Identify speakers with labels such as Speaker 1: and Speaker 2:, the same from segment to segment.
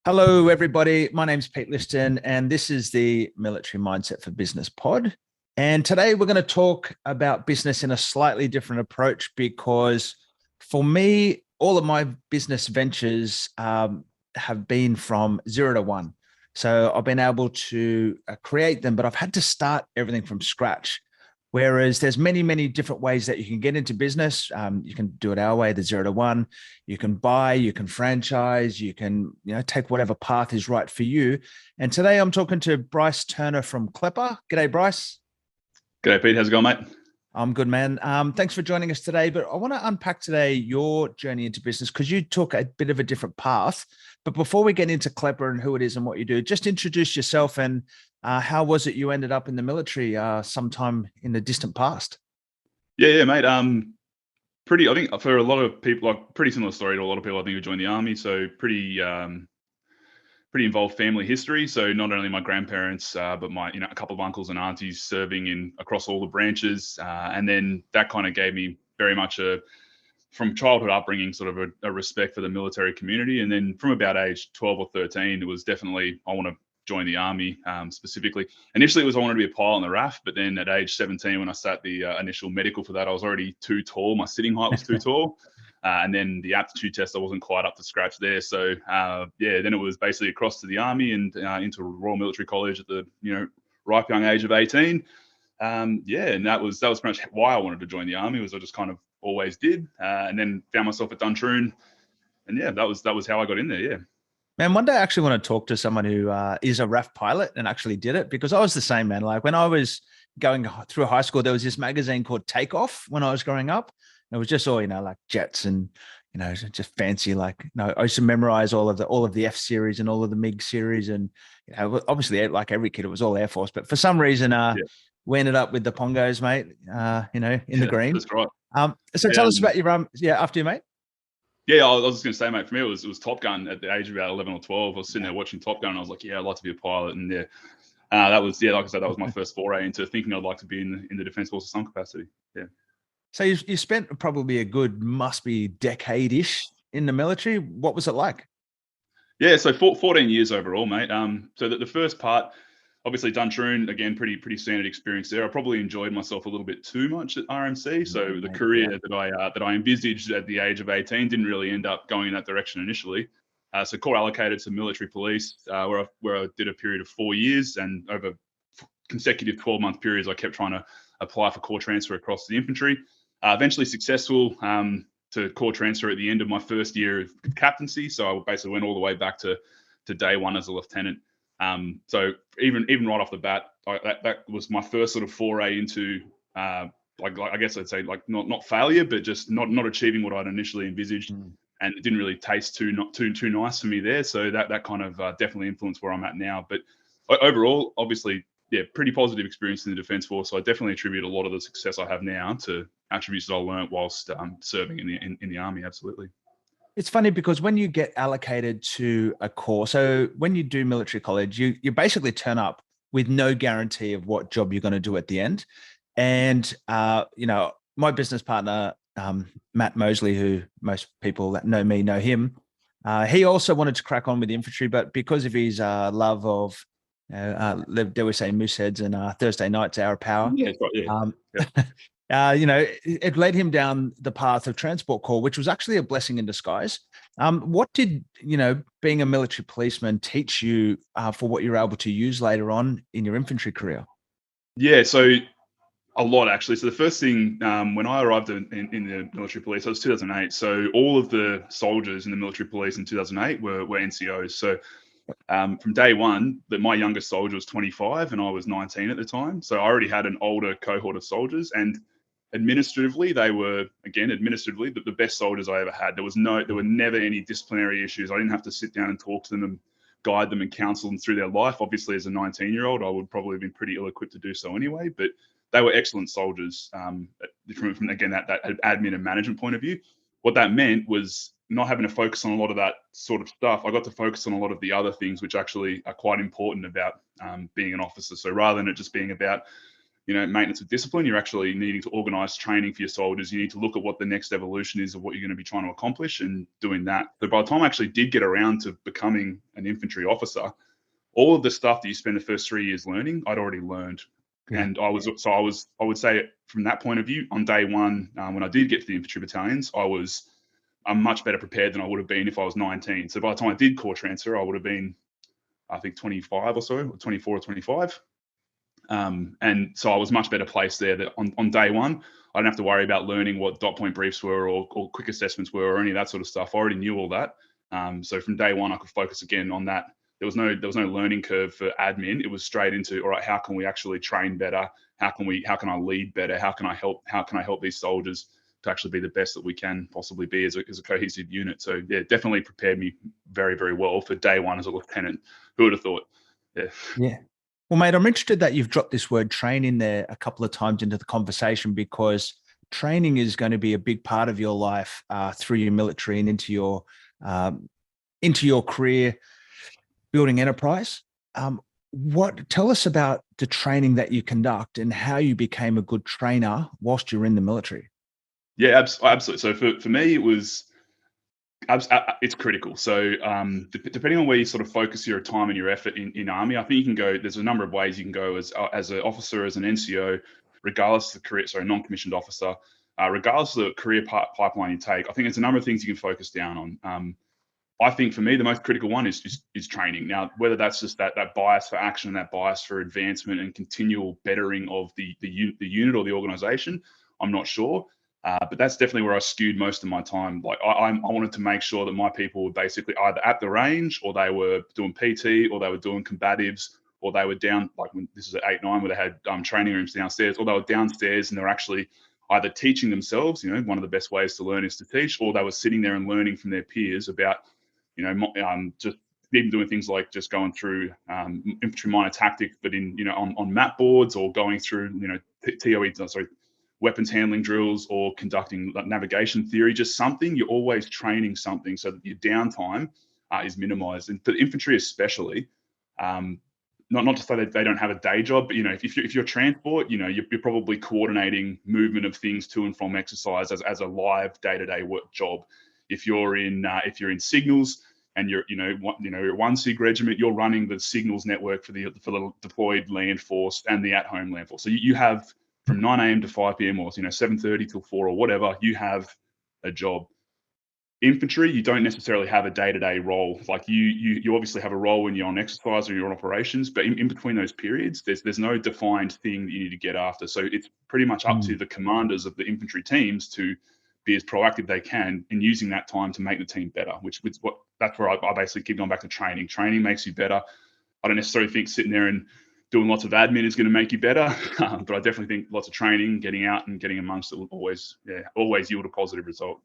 Speaker 1: Hello, everybody. My name's Pete Liston, and this is the Military Mindset for Business pod. And today we're going to talk about business in a slightly different approach because for me, all of my business ventures have been from 0 to 1. So I've been able to create them, but I've had to start everything from scratch. Whereas there's many, many different ways that you can get into business. You can do it our way, the 0 to 1. You can buy, you can franchise, you can take whatever path is right for you. And today I'm talking to Bryce Turner from Klepper. G'day, Bryce.
Speaker 2: G'day, Pete. How's it going, mate?
Speaker 1: I'm good, man. Thanks for joining us today. But I want to unpack today your journey into business because you took a bit of a different path. But before we get into Klepper and who it is and what you do, just introduce yourself and how was it you ended up in the military sometime in the distant past?
Speaker 2: Yeah, mate. I think for a lot of people, like pretty similar story to a lot of people, I think who joined the army. So pretty involved family history. So not only my grandparents, but my a couple of uncles and aunties serving in across all the branches, and then that kind of gave me very much from childhood upbringing, sort of a respect for the military community. And then from about age 12 or 13, it was definitely I want to join the army specifically. Initially, it was I wanted to be a pilot on the RAF, but then at age 17, when I sat the initial medical for that, I was already too tall. My sitting height was too tall. And then the aptitude test, I wasn't quite up to scratch there. So then it was basically across to the army and into Royal Military College at the ripe young age of 18. And that was pretty much why I wanted to join the army. Was I just kind of always did, and then found myself at Duntroon, and that was how I got in there. Yeah.
Speaker 1: Man, one day I actually want to talk to someone who is a RAF pilot and actually did it because I was the same, man. Like when I was going through high school, there was this magazine called Takeoff when I was growing up. It was just all, like jets and, just fancy. Like, I used to memorize all of the F series and all of the MiG series. And, obviously like every kid, it was all Air Force, but for some reason, we ended up with the Pongos, mate, in the green.
Speaker 2: That's right.
Speaker 1: So tell us about your, after you, mate.
Speaker 2: Yeah, I was just going to say, mate, for me, it was Top Gun at the age of about 11 or 12. I was sitting there watching Top Gun and I was like, yeah, I'd like to be a pilot. And that was, like I said, that was my first foray into thinking I'd like to be in the Defence Force of some capacity. Yeah.
Speaker 1: So you spent probably a good, must be decade-ish in the military. What was it like?
Speaker 2: Yeah, so 14 years overall, mate. So the first part, obviously Duntroon, again, pretty standard experience there. I probably enjoyed myself a little bit too much at RMC. So the career that I envisaged at the age of 18 didn't really end up going in that direction initially. So core allocated to military police, where I did a period of 4 years, and over consecutive 12-month periods, I kept trying to apply for core transfer across the infantry. Eventually successful to core transfer at the end of my first year of captaincy. So I basically went all the way back to day one as a lieutenant. So even right off the bat, that was my first sort of foray into like I guess I'd say like not failure, but just not achieving what I'd initially envisaged, and it didn't really taste too nice for me there. So that kind of definitely influenced where I'm at now. But overall, obviously, pretty positive experience in the Defence Force. So I definitely attribute a lot of the success I have now to attributes that I learned whilst serving in the army. Absolutely.
Speaker 1: It's funny because when you get allocated to a core, so when you do military college, you basically turn up with no guarantee of what job you're going to do at the end. And my business partner, Matt Mosley, who most people that know me know him, he also wanted to crack on with the infantry, but because of his love of dare we say Mooseheads and Thursday nights, Hour of Power.
Speaker 2: Yeah,
Speaker 1: It led him down the path of transport corps, which was actually a blessing in disguise. What did, being a military policeman teach you for what you're able to use later on in your infantry career?
Speaker 2: Yeah, so a lot actually. So the first thing, when I arrived in the military police, that was 2008. So all of the soldiers in the military police in 2008 were NCOs. So from day one, my youngest soldier was 25 and I was 19 at the time. So I already had an older cohort of soldiers, and administratively, they were the best soldiers I ever had. There were never any disciplinary issues. I didn't have to sit down and talk to them and guide them and counsel them through their life. Obviously, as a 19-year-old, I would probably have been pretty ill-equipped to do so anyway, but they were excellent soldiers from again, that admin and management point of view. What that meant was not having to focus on a lot of that sort of stuff. I got to focus on a lot of the other things which actually are quite important about being an officer. So rather than it just being about maintenance of discipline. You're actually needing to organize training for your soldiers. You need to look at what the next evolution is of what you're going to be trying to accomplish and doing that. So by the time I actually did get around to becoming an infantry officer, all of the stuff that you spend the first 3 years learning, I'd already learned. Yeah. And I would say from that point of view, on day one, when I did get to the infantry battalions, I'm much better prepared than I would have been if I was 19. So by the time I did corps transfer, I would have been, I think, 25 or so, or 24 or 25. And so I was much better placed there that on day one, I didn't have to worry about learning what dot point briefs were or quick assessments were or any of that sort of stuff. I already knew all that. So from day one, I could focus again on that. There was no learning curve for admin. It was straight into, all right, how can we actually train better? How can I lead better? How can I help these soldiers to actually be the best that we can possibly be as a cohesive unit? So yeah, definitely prepared me very, very well for day one as a lieutenant. Who would have thought? Yeah.
Speaker 1: Yeah. Well, mate, I'm interested that you've dropped this word train in there a couple of times into the conversation, because training is going to be a big part of your life through your military and into your career building enterprise. Tell us about the training that you conduct and how you became a good trainer whilst you're in the military.
Speaker 2: Yeah, absolutely. So for me, it's critical. So depending on where you sort of focus your time and your effort in Army, I think you can go, there's a number of ways you can go as an officer, as an NCO, regardless of the career, non-commissioned officer, regardless of the career pipeline you take. I think there's a number of things you can focus down on. I think for me, the most critical one is training. Now, whether that's just that bias for action, that bias for advancement and continual bettering of the unit or the organization, I'm not sure. But that's definitely where I skewed most of my time. Like I wanted to make sure that my people were basically either at the range, or they were doing PT, or they were doing combatives, or they were down, like when this is at 8-9, where they had training rooms downstairs, or they were downstairs and they're actually either teaching themselves. One of the best ways to learn is to teach, or they were sitting there and learning from their peers about, just even doing things like just going through infantry minor tactics, but on map boards, or going through weapons handling drills, or conducting navigation theory. Just something, you're always training something so that your downtime is minimized. And for the infantry especially, not to say that they don't have a day job, but if you're transport, you're probably coordinating movement of things to and from exercise as a live day-to-day work job. If you're in signals and you're at 1 SIG regiment, you're running the signals network for the deployed land force and the at-home land force. So you have from 9 a.m. to 5 p.m. or 7:30 till 4 or whatever, you have a job. Infantry, you don't necessarily have a day-to-day role. Like you obviously have a role when you're on exercise or you're on operations, but in between those periods, there's no defined thing that you need to get after. So it's pretty much up to the commanders of the infantry teams to be as proactive they can in using that time to make the team better. That's where I basically keep going back to training. Training makes you better. I don't necessarily think sitting there and doing lots of admin is going to make you better, but I definitely think lots of training, getting out and getting amongst it will always yield a positive result.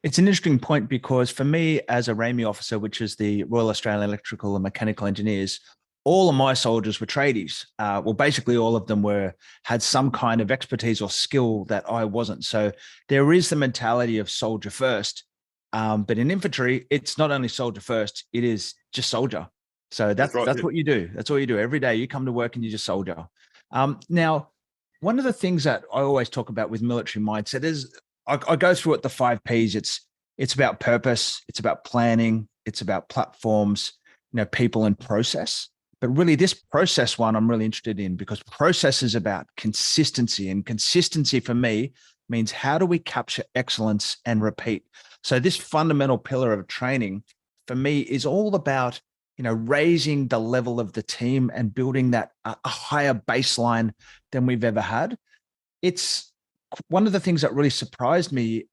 Speaker 1: It's an interesting point, because for me as a RAMI officer, which is the Royal Australian Electrical and Mechanical Engineers, all of my soldiers were tradies. Well, basically all of them had some kind of expertise or skill that I wasn't. So there is the mentality of soldier first. But in infantry, it's not only soldier first, it is just soldier. So that's what you do. That's all you do. Every day you come to work and you just soldier. Now, one of the things that I always talk about with military mindset is I go through it, the 5 Ps. It's about purpose. It's about planning. It's about platforms, people and process. But really this process one I'm really interested in, because process is about consistency, and consistency for me means how do we capture excellence and repeat? So this fundamental pillar of training for me is all about, raising the level of the team and building that a higher baseline than we've ever had. It's one of the things that really surprised me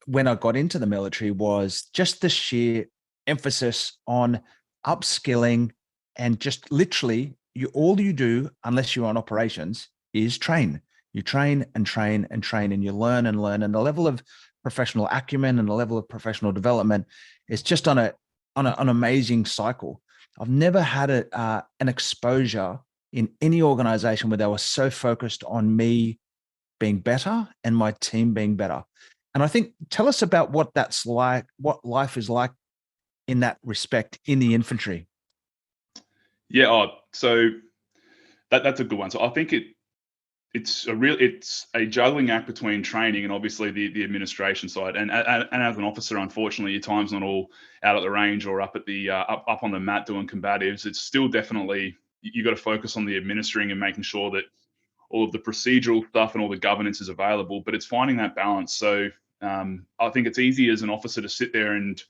Speaker 1: when I got into the military was just the sheer emphasis on upskilling, and just literally all you do, unless you're on operations, is train. You train and train and train, and you learn and learn. And the level of professional acumen and the level of professional development is just on an amazing cycle. I've never had an exposure in any organization where they were so focused on me being better and my team being better. And I think, tell us about what that's like, what life is like in that respect in the infantry.
Speaker 2: Yeah, so that's a good one. So I think it's a juggling act between training and obviously the administration side. And as an officer, unfortunately, your time's not all out at the range or up at the up on the mat doing combatives. It's still definitely, you got to focus on the administering and making sure that all of the procedural stuff and all the governance is available. But it's finding that balance. So I think it's easy as an officer to sit there and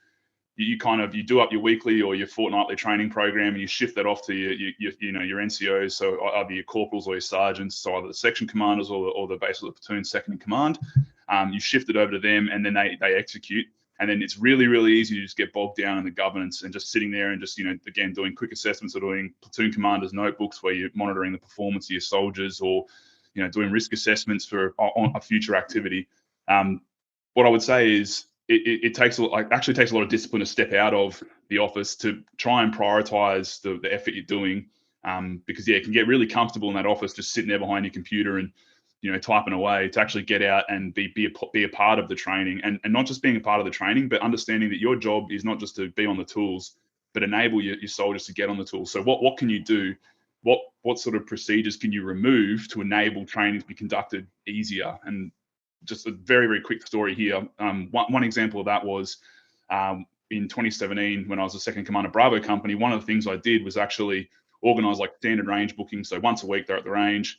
Speaker 2: you do up your weekly or your fortnightly training program, and you shift that off to your NCOs, so either your corporals or your sergeants, so either the section commanders or the base of the platoon second in command. You shift it over to them, and then they execute. And then it's really, really easy to just get bogged down in the governance and just sitting there and just, again, doing quick assessments or doing platoon commanders notebooks where you're monitoring the performance of your soldiers, or doing risk assessments for on a future activity. What I would say is it takes actually takes a lot of discipline to step out of the office to try and prioritize the effort you're doing, because it can get really comfortable in that office just sitting there behind your computer and typing away. To actually get out and be a part of the training, and not just being a part of the training, but understanding that your job is not just to be on the tools, but enable your soldiers to get on the tools. So what can you do? What sort of procedures can you remove to enable training to be conducted easier? And just a very, very quick story here. One example of that was in 2017, when I was a second commander Bravo company. One of the things I did was actually organize like standard range booking. So once a week they're at the range.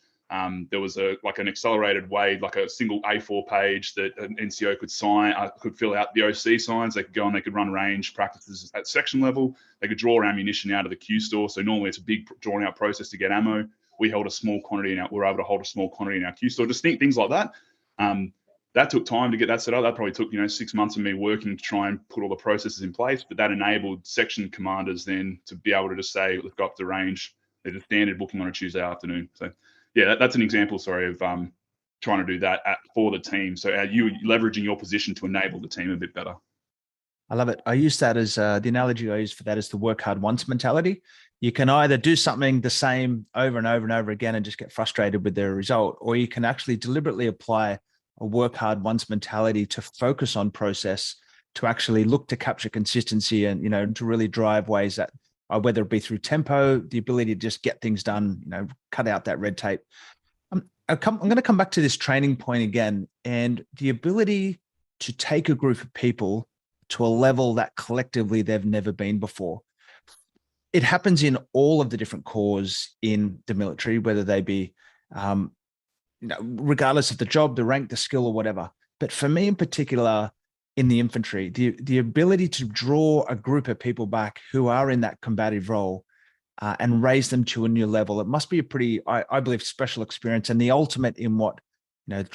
Speaker 2: There was an accelerated way, like a single A4 page that an NCO could sign, could fill out the OC signs. They could go and they could run range practices at section level. They could draw ammunition out of the Q store. So normally it's a big drawn out process to get ammo. We held a small quantity we're able to hold a small quantity in our Q store. Just think things like that. That took time to get that set up. That probably took 6 months of me working to try and put all the processes in place. But that enabled section commanders then to be able to just say, let's go up to range. There's a standard booking on a Tuesday afternoon. So yeah, that's an example, of trying to do that for the team. So you leveraging your position to enable the team a bit better.
Speaker 1: I love it. I use that as the analogy I use for that is the work hard once mentality. You can either do something the same over and over and over again and just get frustrated with the result, or you can actually deliberately apply a work hard once mentality to focus on process, to actually look to capture consistency and, to really drive ways that, whether it be through tempo, the ability to just get things done, cut out that red tape. I'm going to come back to this training point again, and the ability to take a group of people to a level that collectively they've never been before. It happens in all of the different corps in the military, whether they be, regardless of the job, the rank, the skill, or whatever. But for me in particular, in the infantry, the ability to draw a group of people back who are in that combative role and raise them to a new level, it must be a pretty, I believe, special experience, and the ultimate in what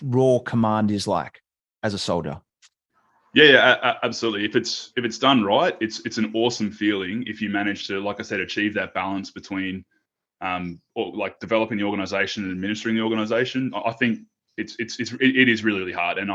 Speaker 1: raw command is like as a soldier.
Speaker 2: Yeah, absolutely. If it's done right, it's an awesome feeling if you manage to, like I said, achieve that balance between developing the organization and administering the organization. I think it is really, really hard, and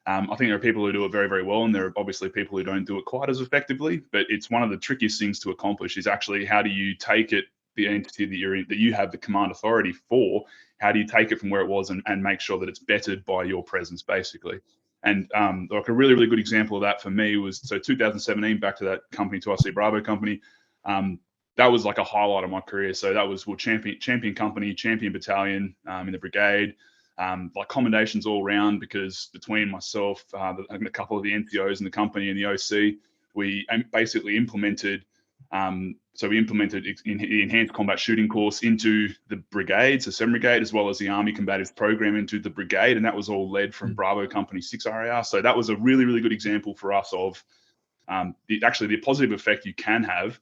Speaker 2: I think there are people who do it very, very well, and there are obviously people who don't do it quite as effectively. But it's one of the trickiest things to accomplish is actually how do you take it, the entity that you have the command authority for, how do you take it from where it was and make sure that it's bettered by your presence, basically. And like a really, really good example of that for me was 2017, back to that company, 2RC Bravo company. That was like a highlight of my career. So that was champion company, champion battalion in the brigade. Like commendations all around, because between myself and a couple of the NCOs in the company and the OC, we basically implemented the enhanced combat shooting course into the brigade, so 7 Brigade, as well as the Army Combatives program into the brigade, and that was all led from Bravo Company 6 RAR. So that was a really, really good example for us of the positive effect you can have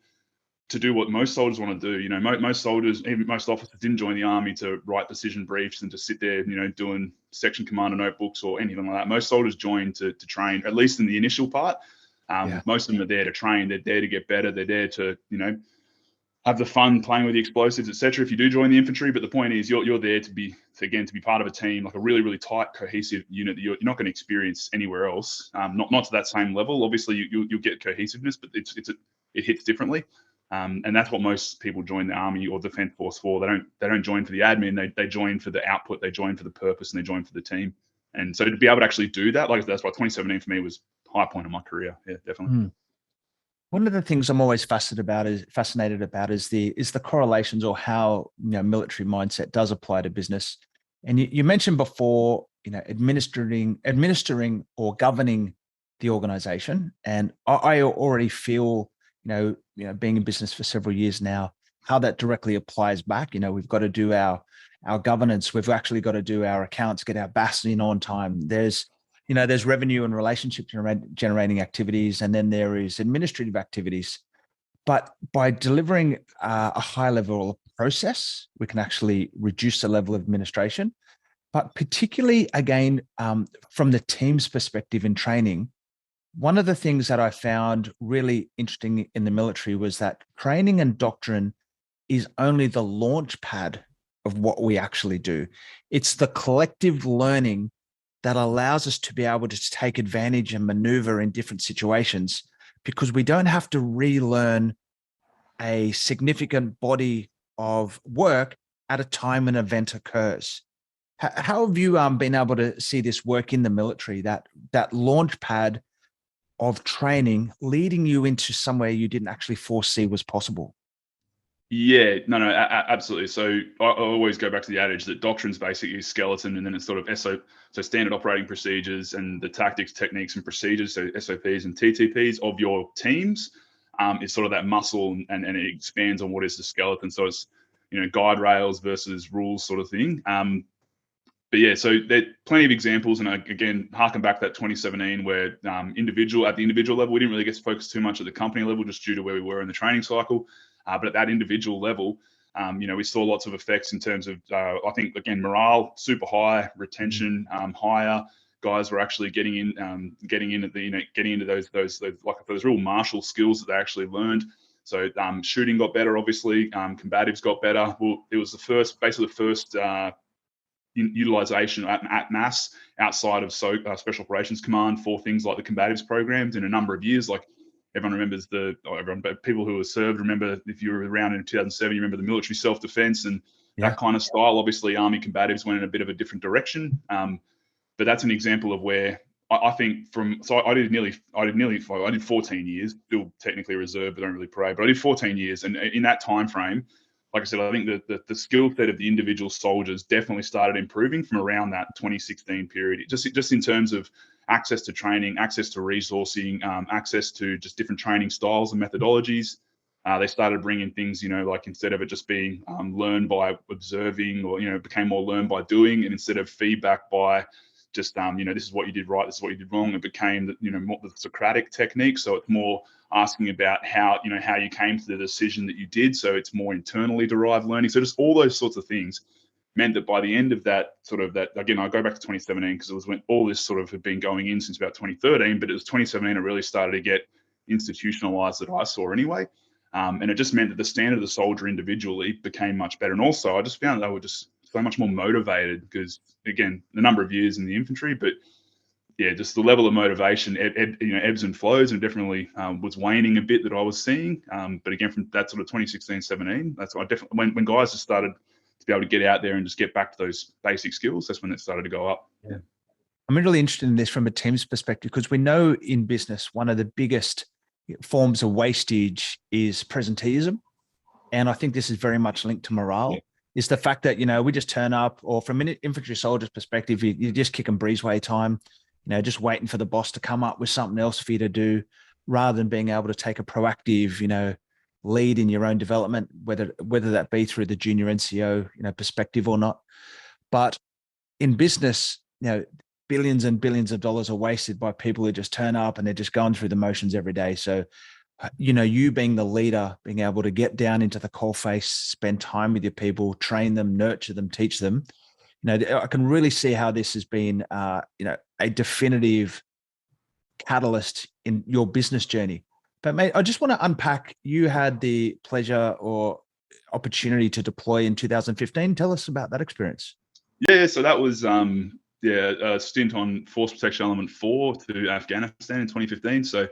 Speaker 2: to do what most soldiers want to do. Most soldiers, even most officers, didn't join the Army to write decision briefs and to sit there, doing section commander notebooks or anything like that. Most soldiers join to train, at least in the initial part. Most of them are there to train. They're there to get better. They're there to, have the fun playing with the explosives, etc. If you do join the infantry, but the point is you're there to be part of a team, like a really, really tight, cohesive unit that you're not going to experience anywhere else. Not to that same level. Obviously, you'll get cohesiveness, but it hits differently. And that's what most people join the Army or Defence Force for. They don't join for the admin. They join for the output. They join for the purpose, and they join for the team. And so to be able to actually do that, that's why 2017 for me was high point of my career. Yeah, definitely.
Speaker 1: One of the things I'm always fascinated about is the correlations, or how military mindset does apply to business. And you mentioned before, administering or governing the organization. And I already feel, being in business for several years now, how that directly applies back. We've got to do our governance. We've actually got to do our accounts, get our BAS in on time. There's revenue and relationship generating activities, and then there is administrative activities. But by delivering a high level of process, we can actually reduce the level of administration. But particularly, again, from the team's perspective in training, one of the things that I found really interesting in the military was that training and doctrine is only the launch pad of what we actually do. It's the collective learning that allows us to be able to take advantage and maneuver in different situations, because we don't have to relearn a significant body of work at a time an event occurs. How have you been able to see this work in the military, that launch pad of training leading you into somewhere you didn't actually foresee was possible?
Speaker 2: Yeah, no, absolutely. So I always go back to the adage that doctrine's basically skeleton, and then it's sort of so standard operating procedures and the tactics, techniques, and procedures, so SOPs and TTPs of your teams, is sort of that muscle, and it expands on what is the skeleton. So it's guide rails versus rules sort of thing. But yeah, so there are plenty of examples, and again, harken back to that 2017 where at the individual level, we didn't really get to focus too much at the company level just due to where we were in the training cycle. But at that individual level, we saw lots of effects in terms of, I think, again, morale super high, retention higher. Guys were actually getting into those real martial skills that they actually learned. So shooting got better, obviously. Combatives got better. Well, it was basically the first utilization at mass outside of Special Operations Command for things like the combatives programs in a number of years. Like everyone remembers but people who were served remember, if you were around in 2007, you remember the military self-defense and that kind of style. Obviously, Army combatives went in a bit of a different direction. But that's an example of where I think I did 14 years, still technically reserved, but don't really parade. But I did 14 years, and in that time frame, like I said, I think that the skill set of the individual soldiers definitely started improving from around that 2016 period. Just in terms of access to training, access to resourcing, access to just different training styles and methodologies. They started bringing things, like instead of it just being learned by observing, or it became more learned by doing, and instead of feedback by just this is what you did right, this is what you did wrong. It became more the Socratic technique. So it's more asking about how you came to the decision that you did. So it's more internally derived learning. So just all those sorts of things meant that by the end of that again, I go back to 2017 because it was when all this sort of had been going in since about 2013, but it was 2017 it really started to get institutionalized, that I saw anyway. And it just meant that the standard of the soldier individually became much better. And also I just found that they were just so much more motivated because, again, the number of years in the infantry, but yeah, just the level of motivation ebbs and flows, and definitely was waning a bit that I was seeing. But again, from that sort of 2016, 17, that's I definitely when guys just started to be able to get out there and just get back to those basic skills, that's when it started to go up.
Speaker 1: Yeah. I'm really interested in this from a team's perspective, because we know in business, one of the biggest forms of wastage is presenteeism. And I think this is very much linked to morale. Yeah. Is the fact that, we just turn up, or from an infantry soldier's perspective, you just kick and breezeway time, just waiting for the boss to come up with something else for you to do, rather than being able to take a proactive, lead in your own development, whether that be through the junior NCO, perspective or not. But in business, billions and billions of dollars are wasted by people who just turn up and they're just going through the motions every day. So, you being the leader, being able to get down into the coalface, spend time with your people, train them, nurture them, teach them. I can really see how this has been, a definitive catalyst in your business journey. But mate, I just want to unpack. You had the pleasure or opportunity to deploy in 2015. Tell us about that experience.
Speaker 2: Yeah, so that was a stint on Force Protection Element 4 to Afghanistan in 2015. So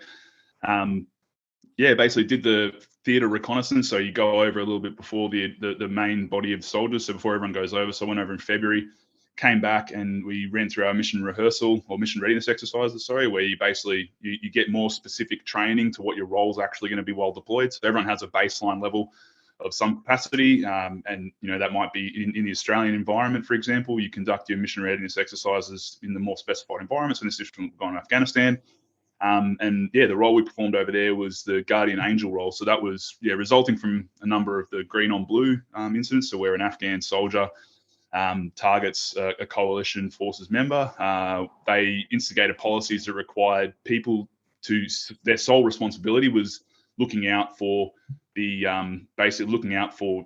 Speaker 2: basically did the theater reconnaissance. So you go over a little bit before the main body of soldiers. So before everyone goes over. So I went over in February, came back, and we ran through our mission rehearsal or mission readiness exercises, where you basically, you get more specific training to what your role is actually going to be while deployed. So everyone has a baseline level of some capacity. And, you know, that might be in the Australian environment, for example. You conduct your mission readiness exercises in the more specified environments. In this district, we've gone to Afghanistan. And yeah, the role we performed over there was the guardian angel role. So that was, yeah, resulting from a number of the green on blue incidents. So where an Afghan soldier targets a coalition forces member, they instigated policies that required people to, their sole responsibility was looking out for the, basically looking out for,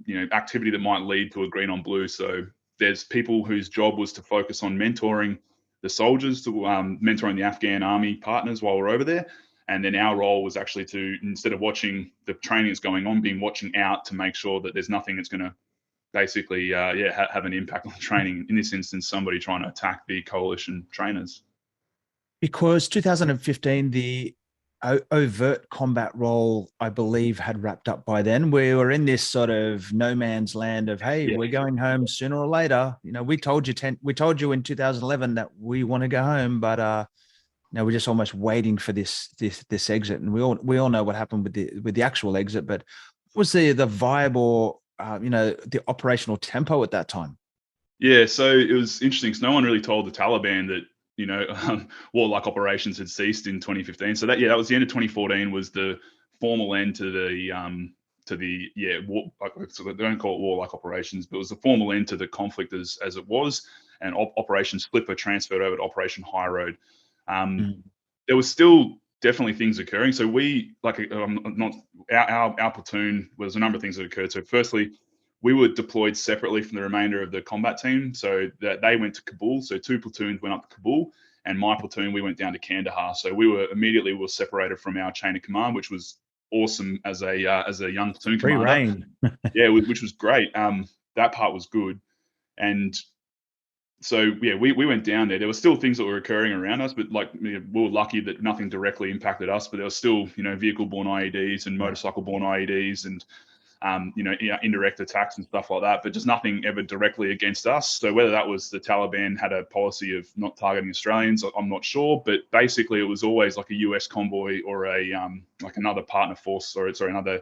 Speaker 2: you know, activity that might lead to a green on blue. So there's people whose job was to focus on mentoring the soldiers, to mentoring the Afghan army partners while we're over there. And then our role was actually to, instead of watching the training that's going on, being watching out to make sure that there's nothing that's going to basically, have an impact on training. In this instance, somebody trying to attack the coalition trainers.
Speaker 1: Because 2015, the overt combat role, I believe, had wrapped up by then. We were in this sort of no man's land of, hey,
Speaker 2: Yeah.
Speaker 1: we're going home sooner or later. You know, we told you in 2011 that we want to go home, but now we're just almost waiting for this exit. And we all know what happened with the actual exit. But what was the vibe or you know, the operational tempo at that time?
Speaker 2: Yeah, so it was interesting because no one really told the Taliban that, you know, warlike operations had ceased in 2015. So that, yeah, that was the end of 2014 was the formal end to the so they don't call it warlike operations, but it was the formal end to the conflict as it was, and Operation Klepper transferred over to Operation High Road. There was still definitely things occurring. So we, like, not our platoon, was a number of things that occurred. So firstly, we were deployed separately from the remainder of the combat team. So that they went to Kabul. So 2 platoons went up to Kabul, and my platoon, we went down to Kandahar. So we were separated from our chain of command, which was awesome as a young platoon
Speaker 1: Free
Speaker 2: commander.
Speaker 1: reign.
Speaker 2: Yeah, which was great. That part was good. And so yeah, we went down there. There were still things that were occurring around us, but like, you know, we were lucky that nothing directly impacted us. But there was still, you know, vehicle-borne IEDs and motorcycle-borne IEDs and you know, indirect attacks and stuff like that, but just nothing ever directly against us. So whether that was the Taliban had a policy of not targeting Australians, I'm not sure. But basically, it was always like a US convoy or a like another partner force, or sorry, another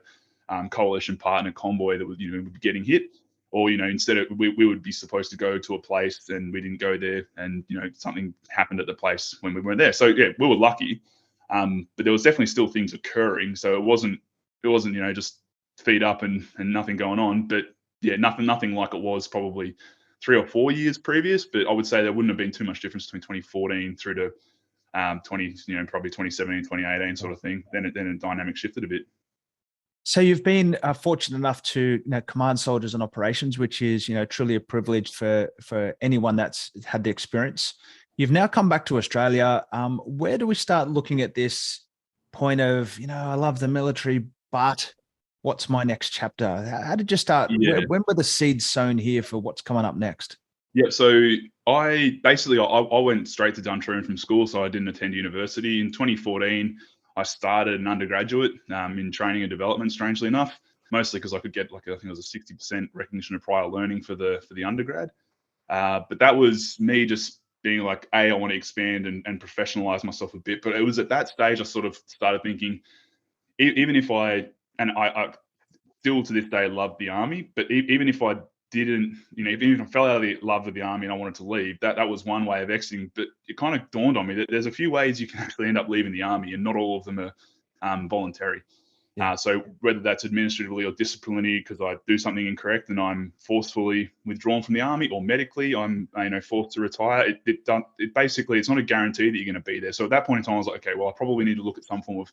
Speaker 2: coalition partner convoy that was, you know, getting hit. Or, you know, instead of we would be supposed to go to a place and we didn't go there, and, you know, something happened at the place when we weren't there. So yeah, we were lucky, but there was definitely still things occurring. So it wasn't you know, just feet up and nothing going on. But yeah, nothing like it was probably 3 or 4 years previous. But I would say there wouldn't have been too much difference between 2014 through to 20, you know, probably 2017, 2018 sort of thing. Then the dynamic shifted a bit.
Speaker 1: So you've been fortunate enough to, you know, command soldiers and operations, which is, you know, truly a privilege for anyone that's had the experience. You've now come back to Australia. Where do we start looking at this point of, you know, I love the military, but what's my next chapter? How did you start?
Speaker 2: Yeah.
Speaker 1: When were the seeds sown here for what's coming up next?
Speaker 2: Yeah, so I went straight to Duntroon from school, so I didn't attend university. In 2014, I started an undergraduate in training and development, strangely enough, mostly because I could get, like, I think it was a 60% recognition of prior learning for the undergrad. But that was me just being like, I want to expand and professionalize myself a bit. But it was at that stage I sort of started thinking, even if I still to this day love the army, but even if I didn't, you know, even if I fell out of the love of the army and I wanted to leave, that was one way of exiting. But it kind of dawned on me that there's a few ways you can actually end up leaving the army, and not all of them are voluntary.
Speaker 1: Yeah.
Speaker 2: So whether that's administratively or disciplinary, because I do something incorrect and I'm forcefully withdrawn from the army, or medically I'm, you know, forced to retire, it basically, it's not a guarantee that you're going to be there. So at that point in time, I was like, okay, well, I probably need to look at some form of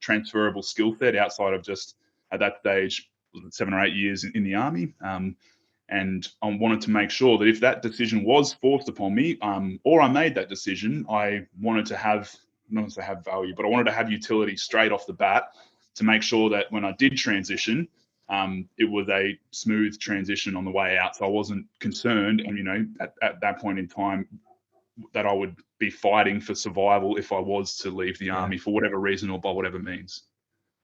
Speaker 2: transferable skill set outside of just, at that stage, 7 or 8 years in the army. And I wanted to make sure that if that decision was forced upon me, or I made that decision, I wanted to have, not to have value, but I wanted to have utility straight off the bat, to make sure that when I did transition, it was a smooth transition on the way out. So I wasn't concerned, and, you know, at that point in time, that I would be fighting for survival if I was to leave the army for whatever reason or by whatever means.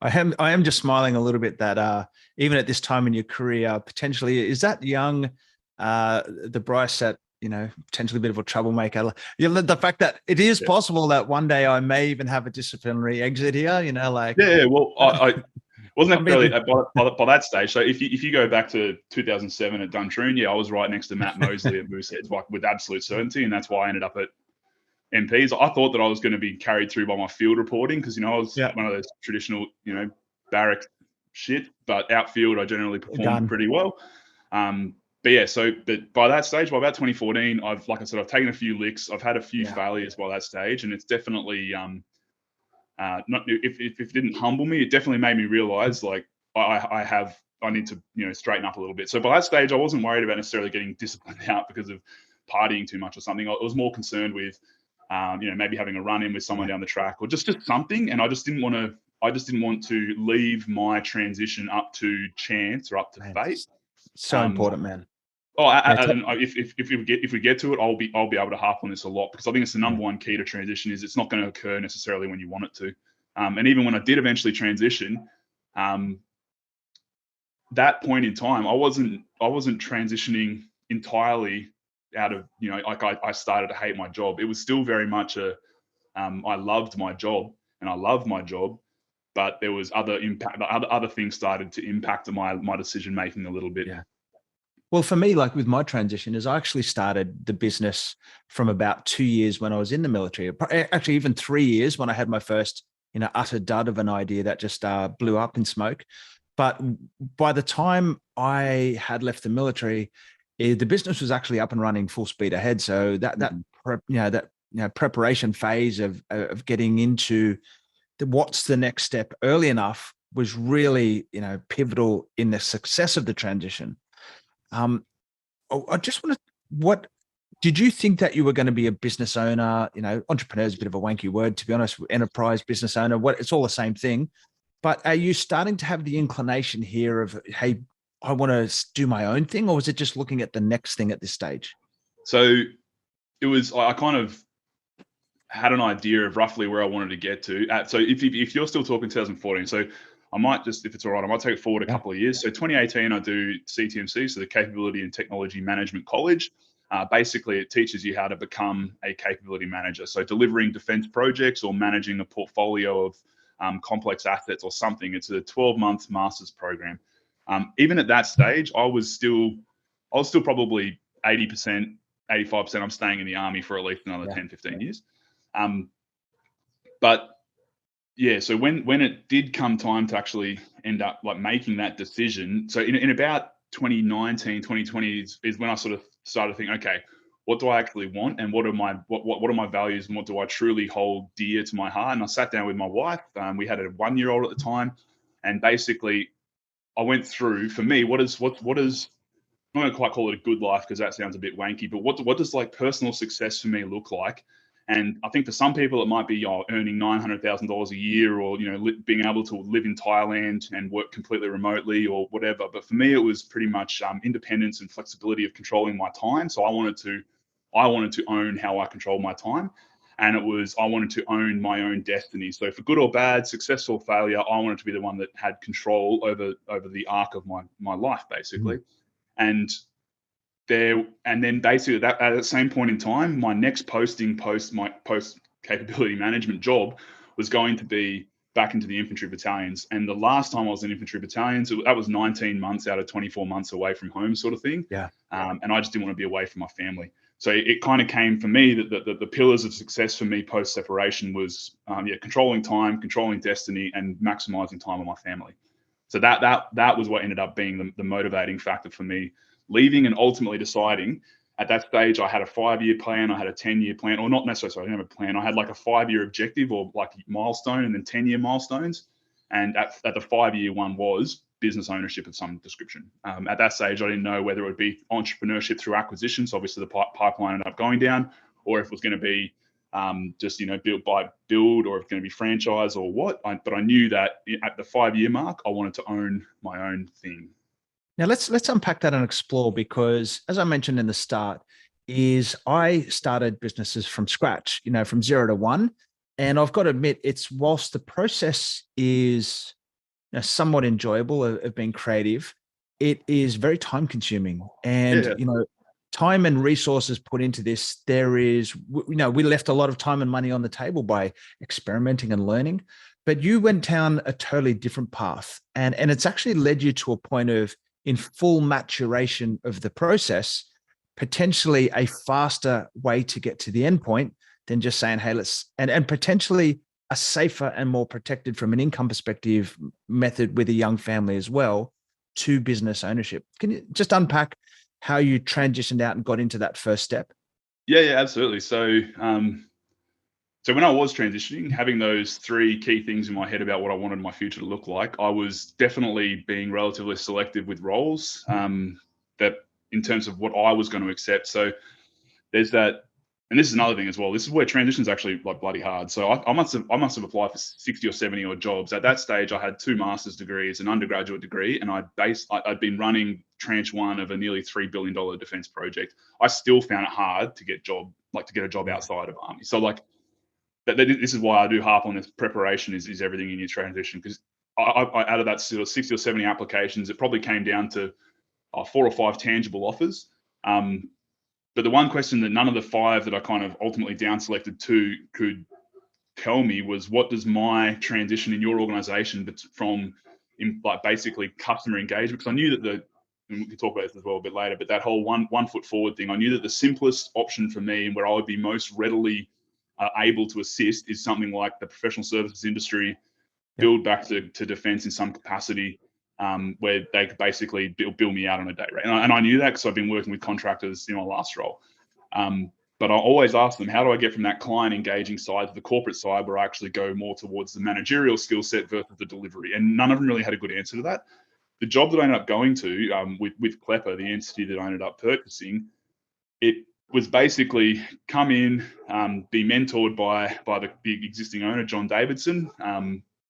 Speaker 1: I am just smiling a little bit that even at this time in your career, potentially, is that young, the Bryce that, you know, potentially a bit of a troublemaker. You know, the fact that it is possible that one day I may even have a disciplinary exit here, you know, like.
Speaker 2: Yeah, well, wasn't necessarily by that stage. So if you go back to 2007 at Duntroon, yeah, I was right next to Matt Mosley at Mooseheads, like with absolute certainty, and that's why I ended up at MPs. I thought that I was going to be carried through by my field reporting because, I was one of those traditional, barrack shit, but outfield I generally performed pretty well. But by that stage, by about 2014, I've taken a few licks. I've had a few failures by that stage, and it's definitely not if it didn't humble me, it definitely made me realize like I need to straighten up a little bit. So by that stage, I wasn't worried about necessarily getting disciplined out because of partying too much or something. I was more concerned with maybe having a run in with someone down the track or just something. And I just didn't want to leave my transition up to chance or up to fate.
Speaker 1: So important, man.
Speaker 2: If we get to it, I'll be able to harp on this a lot because I think it's the number one key to transition is it's not going to occur necessarily when you want it to. And even when I did eventually transition, that point in time, I wasn't transitioning entirely out of I started to hate my job. It was still very much I loved my job and I loved my job, but there was other things started to impact my decision making a little bit.
Speaker 1: Yeah. Well, for me, like with my transition, is I actually started the business from about 2 years when I was in the military. Actually, even 3 years when I had my first, utter dud of an idea that just blew up in smoke. But by the time I had left the military, the business was actually up and running full speed ahead. So that preparation phase of getting into what's the next step early enough was really pivotal in the success of the transition. I just want to, what did you think that you were going to be a business owner? Entrepreneur is a bit of a wanky word, to be honest. Enterprise business owner, it's all the same thing. But are you starting to have the inclination here of, hey, I want to do my own thing, or was it just looking at the next thing at this stage?
Speaker 2: So it was, I kind of had an idea of roughly where I wanted to get to. So if you're still talking 2014, so I might just, if it's all right, I might take it forward a couple of years. So 2018, I do CTMC, so the Capability and Technology Management College. Basically, it teaches you how to become a capability manager. So delivering defense projects or managing a portfolio of complex assets or something. It's a 12-month master's program. Even at that stage, I was still probably 80%, 85%. I'm staying in the army for at least another 10, 15 years. But yeah, so when it did come time to actually end up like making that decision, so in about 2019, 2020 is when I sort of started thinking, okay, what do I actually want, and what are my values, and what do I truly hold dear to my heart? And I sat down with my wife. We had a 1-year-old at the time, and basically, I went through, for me, what is I'm not going to quite call it a good life because that sounds a bit wanky, but what does like personal success for me look like? And I think for some people it might be earning $900,000 a year, or being able to live in Thailand and work completely remotely or whatever. But for me, it was pretty much independence and flexibility of controlling my time. So I wanted to own how I control my time, and I wanted to own my own destiny. So for good or bad, success or failure, I wanted to be the one that had control over the arc of my life, basically. And then basically at that same point in time, my next post capability management job was going to be back into the infantry battalions. And the last time I was in infantry battalions, that was 19 months out of 24 months away from home, sort of thing.
Speaker 1: Yeah.
Speaker 2: And I just didn't want to be away from my family. So it kind of came for me that the pillars of success for me post separation was controlling time, controlling destiny, and maximizing time with my family. So that was what ended up being the motivating factor for me leaving, and ultimately deciding. At that stage, I had a 5-year plan, I had a 10-year plan, or not necessarily, sorry, I didn't have a plan. I had like a 5-year objective or like milestone, and then 10-year milestones. And at the 5-year one was business ownership of some description. At that stage, I didn't know whether it would be entrepreneurship through acquisitions. Obviously, the pipeline ended up going down, or if it was going to be just build, or if it's going to be franchise or what. But I knew that at the 5-year mark, I wanted to own my own thing.
Speaker 1: Now let's unpack that and explore, because as I mentioned in the start, is I started businesses from scratch, from 0 to 1. And I've got to admit, whilst the process is somewhat enjoyable of being creative, it is very time consuming. And, time and resources put into this, we left a lot of time and money on the table by experimenting and learning. but you went down a totally different path, and it's actually led you to a point of, in full maturation of the process, potentially a faster way to get to the end point than just saying, hey, let's, and potentially a safer and more protected from an income perspective method with a young family as well to business ownership. Can you just unpack how you transitioned out and got into that first step?
Speaker 2: Yeah, absolutely. So when I was transitioning, having those three key things in my head about what I wanted my future to look like, I was definitely being relatively selective with roles, that in terms of what I was going to accept. So there's that, and this is another thing as well. This is where transition's actually like bloody hard. So I must have applied for 60 or 70 odd jobs. At that stage, I had 2 master's degrees, an undergraduate degree, and I'd been running tranche 1 of a nearly $3 billion defense project. I still found it hard to get a job outside of Army. So like, this is why I do harp on this. Preparation is everything in your transition, because I out of that sort of 60 or 70 applications, it probably came down to 4 or 5 tangible offers. But the one question that none of the 5 that I kind of ultimately down selected to could tell me was, what does my transition in your organization from like basically customer engagement? Because I knew that and we can talk about this as well a bit later, but that whole one foot forward thing, I knew that the simplest option for me and where I would be most readily able to assist is something like the professional services industry, build back to defense in some capacity, where they could basically bill me out on a day rate. And I knew that because I've been working with contractors in my last role. But I always ask them, how do I get from that client engaging side to the corporate side, where I actually go more towards the managerial skill set versus the delivery? And none of them really had a good answer to that. The job that I ended up going to with Klepper, the entity that I ended up purchasing, it was basically come in, be mentored by the existing owner, John Davidson,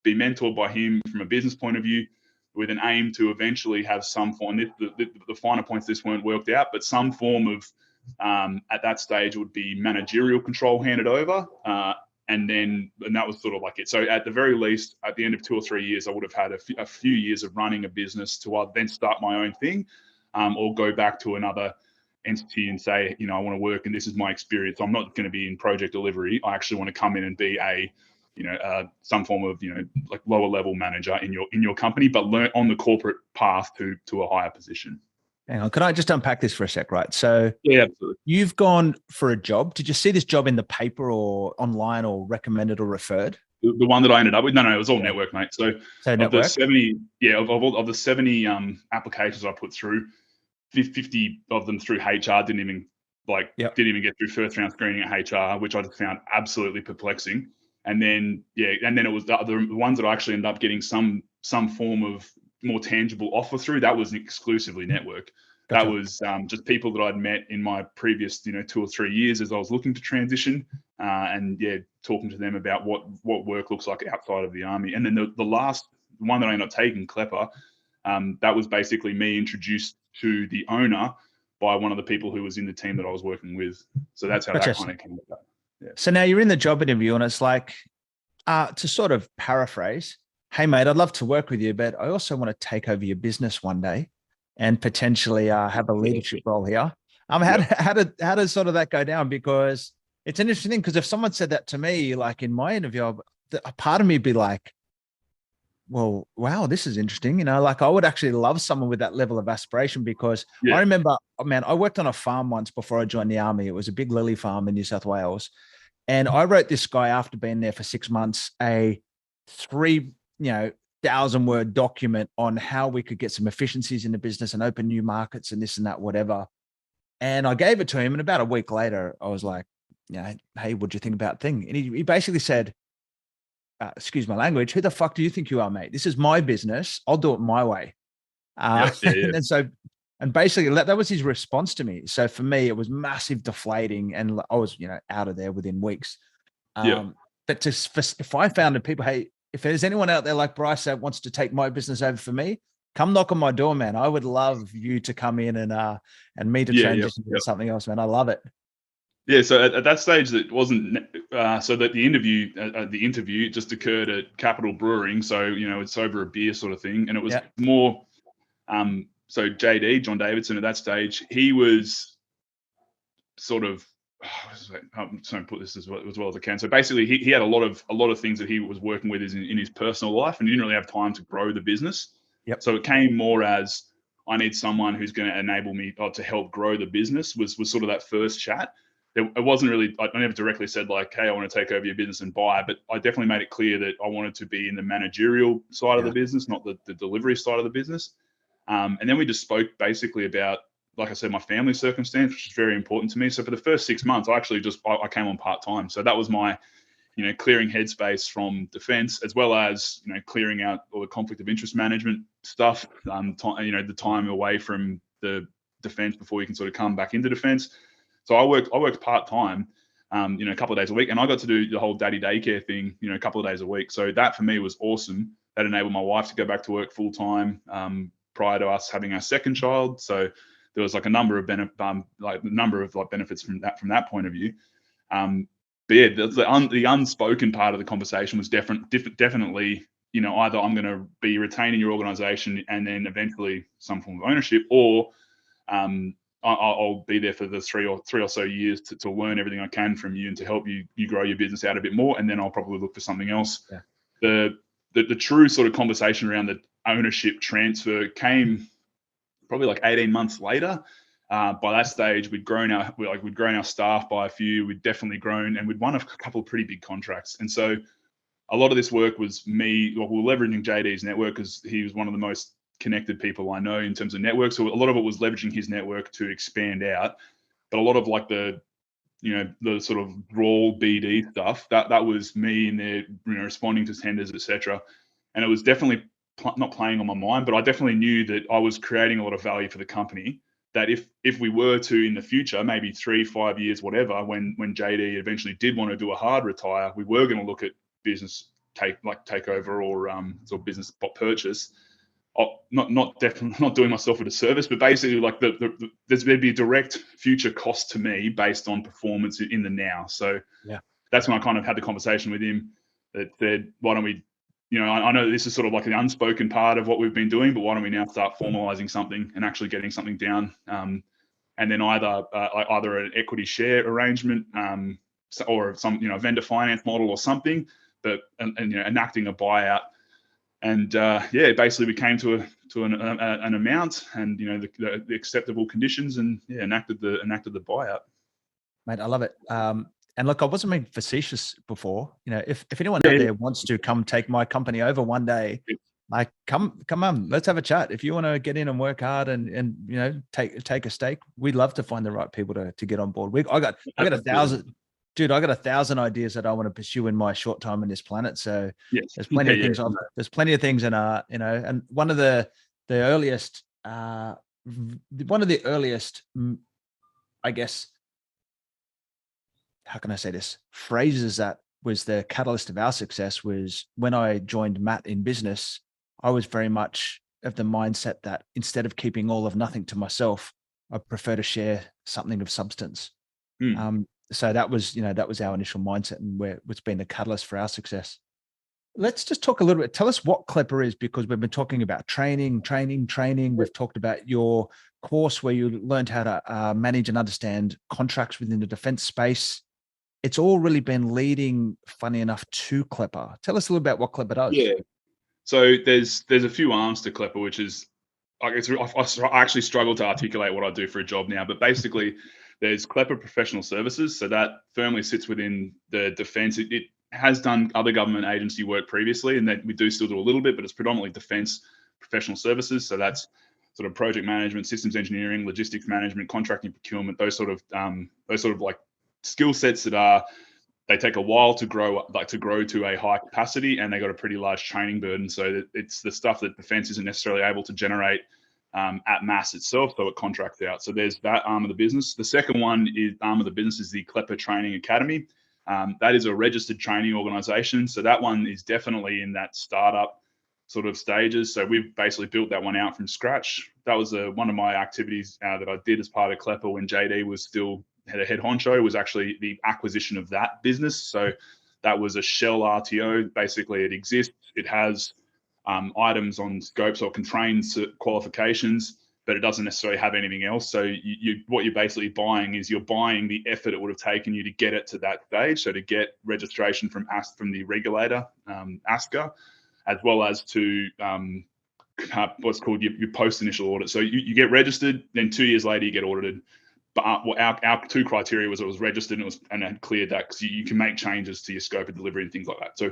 Speaker 2: be mentored by him from a business point of view, with an aim to eventually have some form. The finer points of this weren't worked out, but some form of at that stage it would be managerial control handed over, and that was sort of like it. So at the very least, at the end of 2 or 3 years, I would have had a few years of running a business to then start my own thing, or go back to another entity and say, I want to work and this is my experience. I'm not going to be in project delivery. I actually want to come in and be some form of, like lower level manager in your company, but learn on the corporate path to a higher position.
Speaker 1: Hang on, can I just unpack this for a sec? Right. So
Speaker 2: yeah, absolutely.
Speaker 1: You've gone for a job. Did you see this job in the paper or online or recommended or referred?
Speaker 2: The one that I ended up with, no, it was all network, mate. So of
Speaker 1: network?
Speaker 2: the 70, of the 70 applications I put through, 50 of them through HR didn't even get through first round screening at HR, which I just found absolutely perplexing. And then it was the ones that I actually ended up getting some form of more tangible offer through. That was exclusively network. Gotcha. That was just people that I'd met in my previous 2 or 3 years as I was looking to transition, and talking to them about what work looks like outside of the Army. And then the last one that I ended up taking, Klepper, that was basically me introduced to the owner by one of the people who was in the team that I was working with. So that's how that kind of came about. Yeah.
Speaker 1: So now you're in the job interview and it's like, to sort of paraphrase, hey, mate, I'd love to work with you, but I also want to take over your business one day and potentially have a leadership role here. How does sort of that go down? Because it's an interesting thing, because if someone said that to me, like in my interview, a part of me would be like, well, wow, this is interesting. Like I would actually love someone with that level of aspiration, because I remember, man, I worked on a farm once before I joined the Army. It was a big lily farm in New South Wales. And I wrote this guy, after being there for 6 months, a 3,000-word document on how we could get some efficiencies in the business and open new markets and this and that, whatever. And I gave it to him. And about a week later, I was like, hey, what do you think about thing? And he basically said, excuse my language, who the fuck do you think you are, mate? This is my business. I'll do it my way. And basically that was his response to me. So for me, it was massive deflating, and I was, out of there within weeks. But if I found people, hey, if there's anyone out there like Bryce that wants to take my business over for me, come knock on my door, man. I would love you to come in and me to transition to something else, man. I love it.
Speaker 2: Yeah, so at that stage, that wasn't so that the interview just occurred at Capital Brewing, so it's over a beer sort of thing, and it was more. So JD, John Davidson, at that stage, he was sort of I'm trying to put this as well as I can. So basically, he had a lot of things that he was working with in his personal life, and he didn't really have time to grow the business.
Speaker 1: Yep.
Speaker 2: So it came more as, I need someone who's going to enable me to help grow the business. Was sort of that first chat. It wasn't really, I never directly said like, hey, I want to take over your business and buy, but I definitely made it clear that I wanted to be in the managerial side of the business, not the delivery side of the business. And then we just spoke basically about, like I said, my family circumstance, which is very important to me. So for the first 6 months, I actually I came on part-time. So that was my, clearing headspace from defense, as well as, clearing out all the conflict of interest management stuff, the time away from the defense before you can sort of come back into defense. So I worked part-time, a couple of days a week, and I got to do the whole daddy daycare thing, a couple of days a week. So that for me was awesome. That enabled my wife to go back to work full-time prior to us having our second child. So there was like a number of benefits from that point of view. But yeah, the unspoken part of the conversation was definitely, either I'm going to be retaining your organization and then eventually some form of ownership, or I'll be there for the three or so years to learn everything I can from you and to help you grow your business out a bit more, and then I'll probably look for something else. Yeah. The true sort of conversation around the ownership transfer came probably like 18 months later. By that stage, we'd grown our staff by a few. We'd definitely grown, and we'd won a couple of pretty big contracts. And so a lot of this work was me. Well, we were leveraging JD's network because he was one of the most connected people I know in terms of network. So a lot of it was leveraging his network to expand out. But a lot of like the sort of raw BD stuff, that was me in there, responding to tenders, etc. And it was definitely not playing on my mind, but I definitely knew that I was creating a lot of value for the company. That if we were to in the future, maybe 3-5 years, whatever, when JD eventually did want to do a hard retire, we were going to look at business takeover or sort of business purchase. Not definitely not doing myself a disservice, but basically like there'd be a direct future cost to me based on performance in the now. So yeah, that's when I kind of had the conversation with him that said, why don't we, I know this is sort of like an unspoken part of what we've been doing, but why don't we now start formalizing something and actually getting something down, and then either an equity share arrangement, or some vendor finance model or something, but enacting a buyout. And basically we came to an amount and the acceptable conditions, and enacted the buyout.
Speaker 1: Mate, I love it. And look, I wasn't being facetious before. If anyone out there wants to come take my company over one day, like come on, let's have a chat. If you want to get in and work hard and take a stake, we'd love to find the right people to get on board. I got 1,000. Dude, I got 1,000 ideas that I want to pursue in my short time on this planet. So there's plenty of things. There's plenty of things in and one of the earliest, I guess, how can I say this, phrases that was the catalyst of our success was when I joined Matt in business. I was very much of the mindset that instead of keeping all of nothing to myself, I prefer to share something of substance. So that was our initial mindset, and what's been the catalyst for our success. Let's just talk a little bit. Tell us what Klepper is, because we've been talking about training. We've talked about your course where you learned how to manage and understand contracts within the defense space. It's all really been leading, funny enough, to Klepper. Tell us a little about what Klepper does.
Speaker 2: Yeah. So there's a few arms to Klepper, which is, I actually struggle to articulate what I do for a job now, but basically there's Klepper Professional Services. So that firmly sits within the defense. It has done other government agency work previously, and that we do still do a little bit, but it's predominantly defense professional services. So that's sort of project management, systems engineering, logistics management, contracting, procurement, those sort of like skill sets that they take a while to grow to a high capacity, and they got a pretty large training burden. So it's the stuff that defense isn't necessarily able to generate at mass itself, so it contracts out. So there's that arm of the business. The second arm of the business is the Klepper Training Academy. That is a registered training organization. So that one is definitely in that startup sort of stages. So we've basically built that one out from scratch. That was one of my activities that I did as part of Klepper when JD was still the head honcho, was actually the acquisition of that business. So that was a shell RTO. Basically, it exists. It has items on scopes or can train qualifications. but it doesn't necessarily have anything else. So what you're basically buying is you're buying the effort it would have taken you to get it to that stage. So to get registration from the regulator, ASCA, as well as to what's called your post-initial audit. So you get registered, then 2 years later you get audited. But our two criteria was it was registered and it had cleared that, because you can make changes to your scope of delivery and things like that. So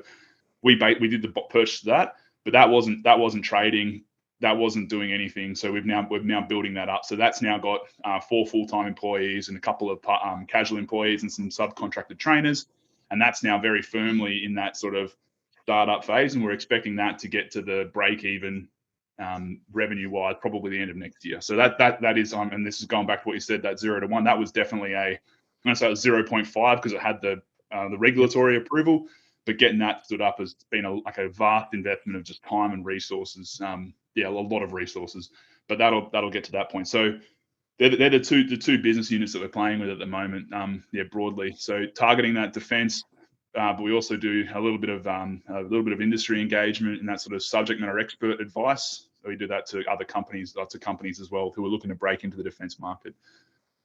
Speaker 2: we did the purchase of that, but that wasn't trading, that wasn't doing anything. So we're now building that up. So that's now got 4 full-time employees and a couple of casual employees and some subcontracted trainers, and that's now very firmly in that sort of startup phase. And we're expecting that to get to the break even revenue-wise probably the end of next year. So that is and this is going back to what you said, that 0 to 1. That was definitely I'm going to say it was 0.5 because it had the regulatory approval. But getting that stood up has been a vast investment of just time and resources. A lot of resources. But that'll get to that point. So they're the two business units that we're playing with at the moment. Broadly. So targeting that defense, but we also do a little bit of industry engagement and that sort of subject matter expert advice. So we do that to other companies, lots of companies as well, who are looking to break into the defense market.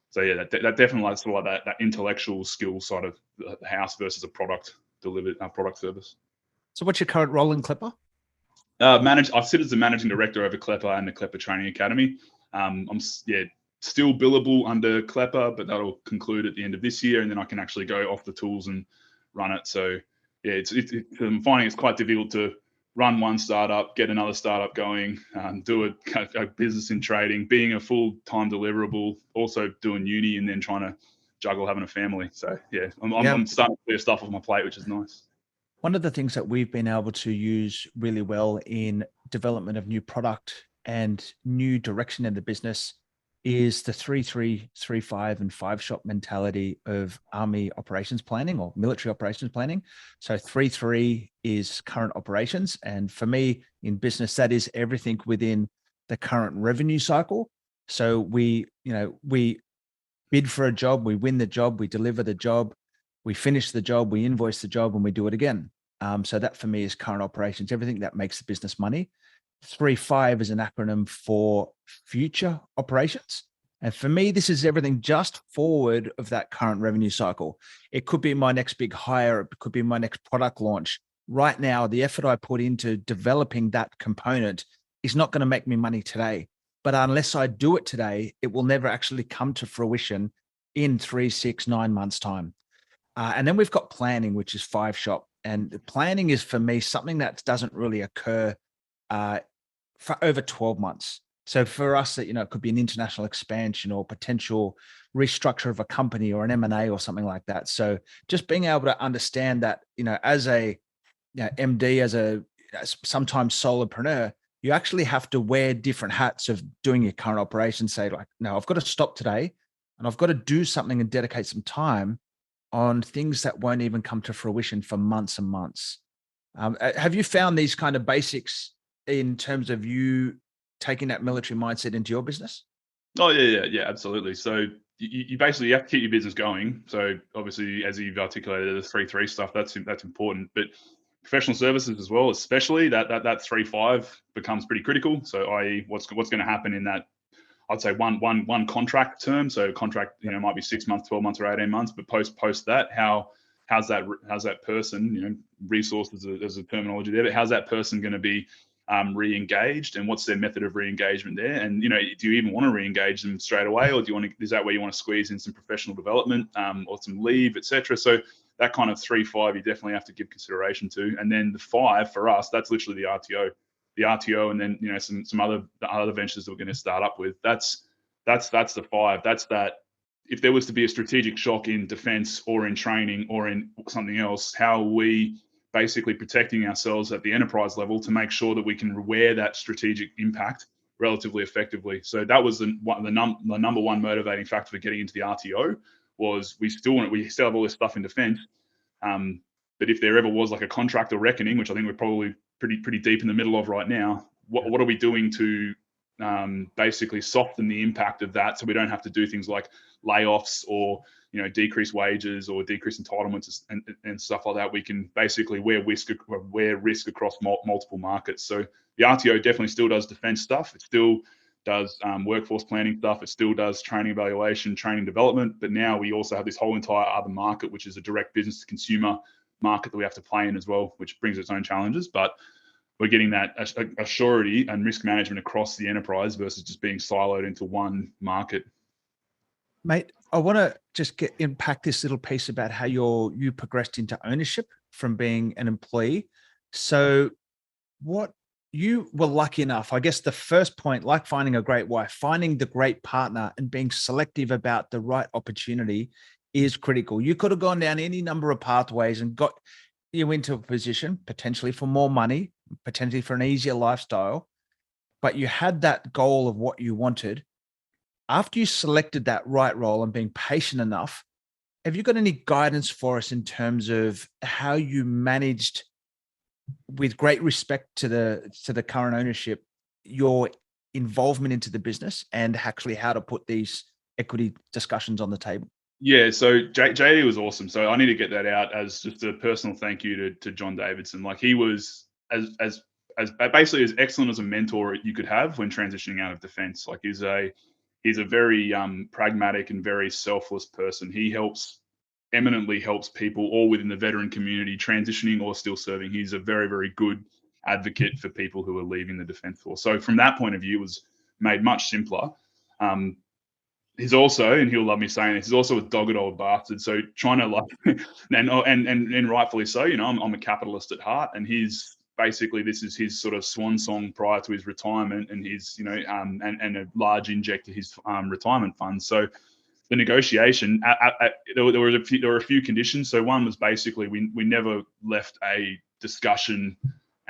Speaker 2: So yeah, that definitely is sort of like that intellectual skill side of the house versus a product delivered product service.
Speaker 1: So what's your current role in Klepper?
Speaker 2: I sit as the managing director over Klepper and the Klepper Training Academy. I'm still billable under Klepper, but that'll conclude at the end of this year, and then I can actually go off the tools and run it. So yeah, I'm finding it's quite difficult to run one startup, get another startup going, do a business in trading, being a full-time deliverable, also doing uni, and then trying to juggle having a family. So yeah, I'm starting to clear stuff off my plate, which is nice.
Speaker 1: One of the things that we've been able to use really well in development of new product and new direction in the business is the 3-3, 3-5, and 5-shot mentality of Army operations planning or military operations planning. So 3-3 is current operations. And for me in business, that is everything within the current revenue cycle. So we bid for a job, we win the job, we deliver the job, we finish the job, we invoice the job, and we do it again. So that for me is current operations, everything that makes the business money. 3-5 is an acronym for future operations. And for me, this is everything just forward of that current revenue cycle. It could be my next big hire. It could be my next product launch. Right now, the effort I put into developing that component is not going to make me money today. But unless I do it today, it will never actually come to fruition in 3, 6, 9 months' time. And then we've got planning, which is 5-shot. And planning is for me something that doesn't really occur for over 12 months. So for us, that it could be an international expansion or potential restructure of a company or an M&A or something like that. So just being able to understand that, as a MD, as sometimes solopreneur, you actually have to wear different hats of doing your current operation. Say like, no, I've got to stop today and I've got to do something and dedicate some time on things that won't even come to fruition for months and months. Have you found these kind of basics in terms of you taking that military mindset into your business?
Speaker 2: Oh yeah, absolutely. So you basically have to keep your business going. So obviously, as you've articulated, the 3-3 stuff that's important, but professional services as well, especially that 3-5 becomes pretty critical. So i.e. what's going to happen in that, I'd say one contract term. So contract, might be 6 months, 12 months, or 18 months, but post that, how's that person, resources as a terminology there, but how's that person going to be re-engaged, and what's their method of re-engagement there? And do you even want to re-engage them straight away, or is that where you want to squeeze in some professional development or some leave, etc.? So that kind of 3-5 you definitely have to give consideration to. And then the 5 for us, that's literally the RTO, and then some other ventures that we're going to start up with. That's the 5. That's that. If there was to be a strategic shock in defense or in training or in something else, how are we basically protecting ourselves at the enterprise level to make sure that we can wear that strategic impact relatively effectively? So that was the number one motivating factor for getting into the RTO, was we still have all this stuff in defense. But if there ever was like a contract or reckoning, which I think we're probably pretty deep in the middle of right now, what are we doing to basically soften the impact of that, so we don't have to do things like layoffs or decrease wages or decrease entitlements and stuff like that? We can basically wear risk across multiple markets. So the RTO definitely still does defense stuff. It still does workforce planning stuff. It still does training evaluation, training development. But now we also have this whole entire other market, which is a direct business to consumer market that we have to play in as well, which brings its own challenges. But we're getting that assurity and risk management across the enterprise versus just being siloed into one market.
Speaker 1: Mate, I want to just unpack this little piece about how you progressed into ownership from being an employee. So what you were lucky enough, I guess the first point, like finding a great wife, finding the great partner and being selective about the right opportunity is critical. You could have gone down any number of pathways and got you into a position potentially for more money, potentially for an easier lifestyle, but you had that goal of what you wanted. After you selected that right role and being patient enough, have you got any guidance for us in terms of how you managed, with great respect to the current ownership, your involvement into the business and actually how to put these equity discussions on the table?
Speaker 2: Yeah, so JD was awesome. So I need to get that out as just a personal thank you to John Davidson. Like, he was as basically as excellent as a mentor you could have when transitioning out of defense. Like, he's a very pragmatic and very selfless person. He eminently helps people all within the veteran community transitioning or still serving. He's a very, very good advocate for people who are leaving the defense force. So from that point of view, it was made much simpler. He's also, and he'll love me saying this, he's also a dogged old bastard. So trying to, like, and rightfully so, you know, I'm a capitalist at heart, and he's basically, this is his sort of swan song prior to his retirement, and his, you know, and a large inject to his retirement fund. So the negotiation, there were a few conditions. So one was basically we never left a discussion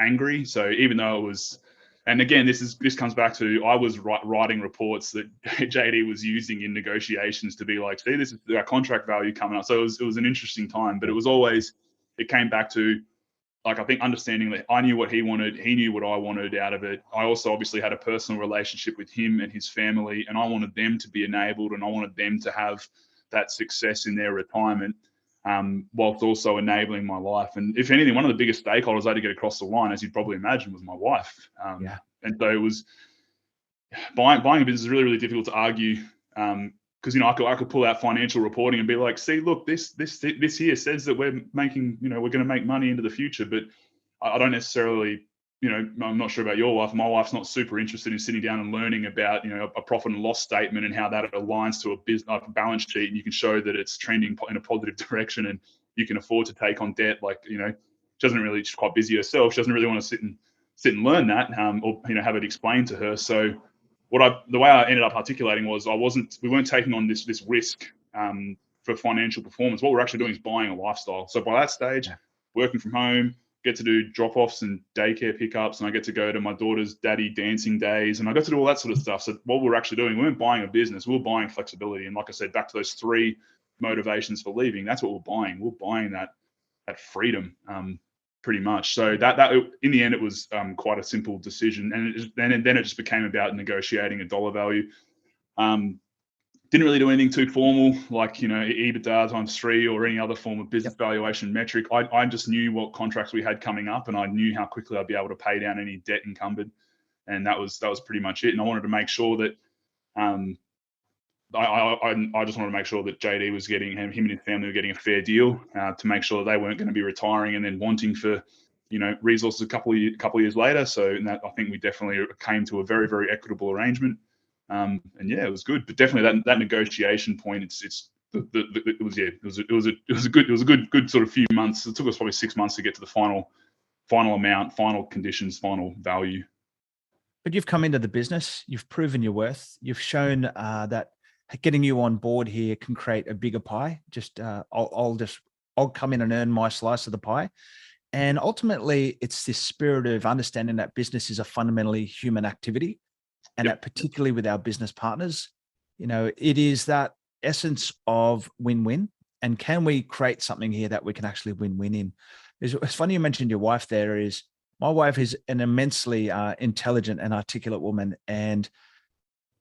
Speaker 2: angry. So even though it was, and again, this comes back to, I was writing reports that JD was using in negotiations to be like, see, this is our contract value coming up. So it was an interesting time, but it came back to, like, I think understanding that I knew what he wanted, he knew what I wanted out of it. I also obviously had a personal relationship with him and his family, and I wanted them to be enabled, and I wanted them to have that success in their retirement, whilst also enabling my life. And if anything, one of the biggest stakeholders I had to get across the line, as you'd probably imagine, was my wife. And so it was, buying a business is really, really difficult to argue, because, you know, I could pull out financial reporting and be like, see, look, this here says that we're making, you know, we're going to make money into the future, but I don't necessarily, you know, I'm not sure about your wife. My wife's not super interested in sitting down and learning about, you know, a profit and loss statement and how that aligns to a business balance sheet, and you can show that it's trending in a positive direction and you can afford to take on debt. Like, you know, she doesn't really, she's quite busy herself. She doesn't really want to sit and learn that, or, you know, have it explained to her. So the way I ended up articulating was, we weren't taking on this risk for financial performance. What we're actually doing is buying a lifestyle. So by that stage, working from home, get to do drop-offs and daycare pickups, and I get to go to my daughter's daddy dancing days, and I got to do all that sort of stuff. So what we're actually doing, we weren't buying a business, we were buying flexibility. And like I said, back to those 3 motivations for leaving, that's what we're buying. We're buying that freedom, pretty much. So that in the end, it was quite a simple decision, and then it just became about negotiating a dollar value. Didn't really do anything too formal, like, you know, EBITDA times 3 or any other form of business valuation metric. I just knew what contracts we had coming up, and I knew how quickly I'd be able to pay down any debt encumbered, and that was pretty much it. And I wanted to make sure that I just wanted to make sure that JD was getting, him and his family were getting a fair deal, to make sure that they weren't going to be retiring and then wanting for, you know, resources a couple of years later. So I think we definitely came to a very, very equitable arrangement. And yeah, it was good. But definitely that negotiation point, it was a good sort of few months. It took us probably 6 months to get to the final amount, final conditions, final value.
Speaker 1: But you've come into the business, you've proven your worth, you've shown that getting you on board here can create a bigger pie. Just I'll come in and earn my slice of the pie. And ultimately, it's this spirit of understanding that business is a fundamentally human activity, and that particularly with our business partners, you know, it is that essence of win-win. And can we create something here that we can actually win-win in? It's funny you mentioned your wife there. Is my wife is an immensely intelligent and articulate woman, and